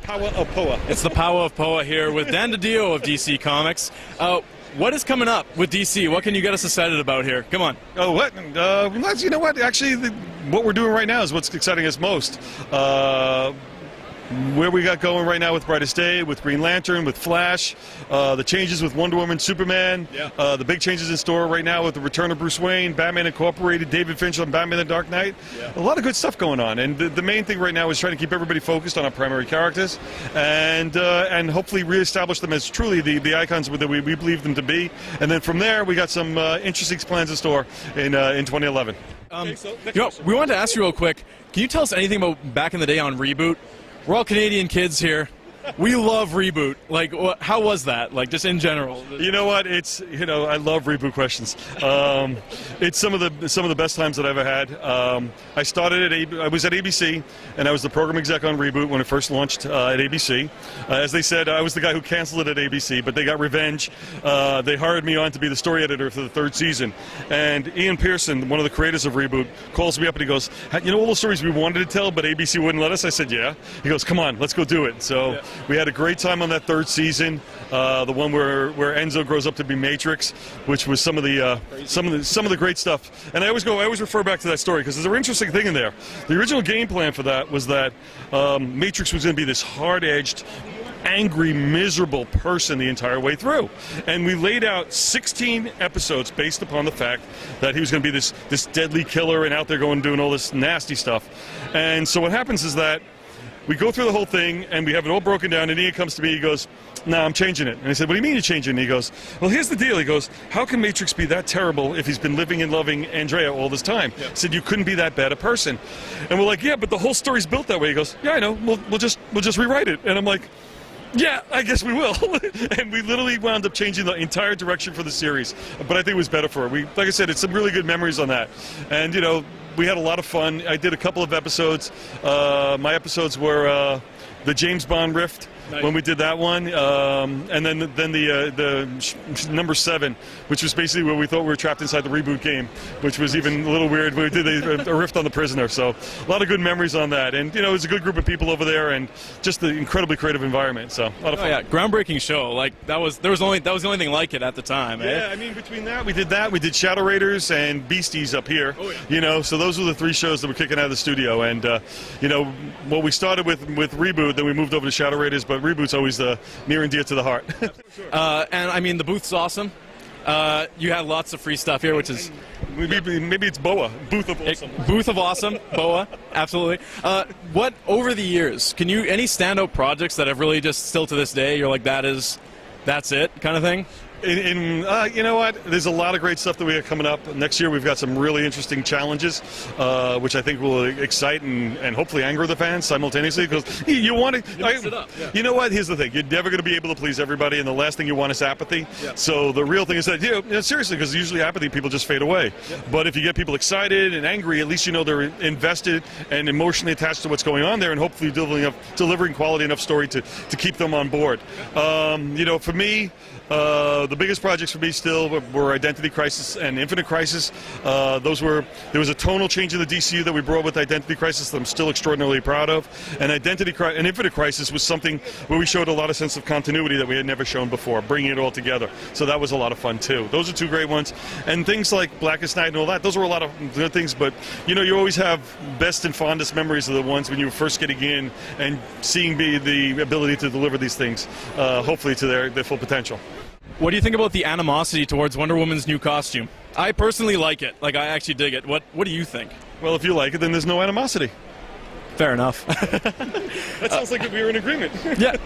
Power of Poa. It's the power of Poa here with Dan DiDio of DC Comics. What is coming up with DC? What can you get us excited about here? Come on. Oh, what? You know what? Actually, what we're doing right now is what's exciting us most. Where we got going right now with Brightest Day, with Green Lantern, with Flash, the changes with Wonder Woman, Superman, the big changes in store right now with the return of Bruce Wayne, Batman Incorporated, David Fincher on Batman: The Dark Knight. A lot of good stuff going on, and the main thing right now is trying to keep everybody focused on our primary characters, and hopefully reestablish them as truly the icons that we believe them to be. And then from there, we got some interesting plans in store in 2011. We wanted to ask you real quick. Can you tell us anything about back in the day on Reboot? We're all Canadian kids here. We love Reboot. Like, how was that? Like, just in general. You know what? It's I love Reboot questions. It's some of the best times that I've ever had. I was at ABC, and I was the program exec on Reboot when it first launched at ABC. As they said, I was the guy who canceled it at ABC, but they got revenge. They hired me on to be the story editor for the third season. And Ian Pearson, one of the creators of Reboot, calls me up and he goes, "You know all the stories we wanted to tell, but ABC wouldn't let us?" I said, "Yeah." He goes, "Come on, let's go do it." So. We had a great time on that third season, the one where Enzo grows up to be Matrix, which was some of the great stuff. And I always refer back to that story because there's an interesting thing in there. The original game plan for that was that Matrix was going to be this hard-edged, angry, miserable person the entire way through. And we laid out 16 episodes based upon the fact that he was going to be this deadly killer and out there doing all this nasty stuff. And so what happens is that we go through the whole thing, and we have it all broken down, and Ian comes to me, he goes, "No, I'm changing it." And I said, "What do you mean you're changing it?" And he goes, "Well, here's the deal." He goes, "How can Matrix be that terrible if he's been living and loving Andrea all this time?" I said, "You couldn't be that bad a person." And we're like, "Yeah, but the whole story's built that way." He goes, "Yeah, I know. We'll just rewrite it." And I'm like, "Yeah, I guess we will." And we literally wound up changing the entire direction for the series. But I think it was better for it. Like I said, it's some really good memories on that. And, we had a lot of fun. I did a couple of episodes. My episodes were the James Bond Rift. Nice. When we did that one, and then the number 7, which was basically where we thought we were trapped inside the Reboot game, which was even a little weird. We did a rift on the prisoner, so a lot of good memories on that. And it was a good group of people over there, and just the incredibly creative environment. So a lot of fun. Oh yeah, groundbreaking show. Like that was the only thing like it at the time. Yeah, I mean between that we did Shadow Raiders and Beasties up here. Oh, yeah. So those were the 3 shows that were kicking out of the studio. And well, we started with Reboot, then we moved over to Shadow Raiders, but Reboot's always near and dear to the heart. And I mean, the booth's awesome. You had lots of free stuff here, which is maybe it's BOA, Booth of Awesome. Booth of Awesome, BOA, absolutely. What over the years any standout projects that have really just still to this day you're like that's it kind of thing? You know what? There's a lot of great stuff that we have coming up. Next year we've got some really interesting challenges, which I think will excite and hopefully anger the fans simultaneously. Because you want to, you know what? Here's the thing: you're never going to be able to please everybody, and the last thing you want is apathy. Yeah. So the real thing is that, seriously, because usually apathy people just fade away. Yeah. But if you get people excited and angry, at least they're invested and emotionally attached to what's going on there, and hopefully delivering quality enough story to keep them on board. For me. The biggest projects for me still were Identity Crisis and Infinite Crisis. There was a tonal change in the DCU that we brought with Identity Crisis that I'm still extraordinarily proud of. And Infinite Crisis was something where we showed a lot of sense of continuity that we had never shown before, bringing it all together. So that was a lot of fun too. Those are 2 great ones. And things like Blackest Night and all that, those were a lot of good things. But you always have best and fondest memories of the ones when you were first getting in and seeing the ability to deliver these things, hopefully to their full potential. What do you think about the animosity towards Wonder Woman's new costume? I personally like it. Like, I actually dig it. What do you think? Well, if you like it, then there's no animosity. Fair enough. That sounds like we were in agreement. Yeah,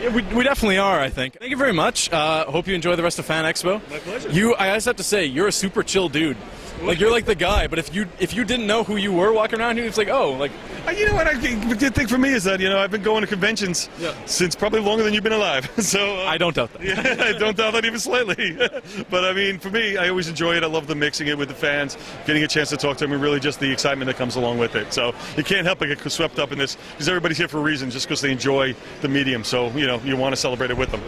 we definitely are, I think. Thank you very much. Hope you enjoy the rest of Fan Expo. My pleasure. I just have to say, you're a super chill dude. Like, you're like the guy, but if you didn't know who you were walking around here, it's like, oh, like... You know what, the thing for me is that, I've been going to conventions since probably longer than you've been alive. So I don't doubt that. Yeah, I don't doubt that even slightly. But, I mean, for me, I always enjoy it. I love the mixing it with the fans, getting a chance to talk to them, and really just the excitement that comes along with it. So you can't help but get swept up in this, because everybody's here for a reason, just because they enjoy the medium. So, you want to celebrate it with them.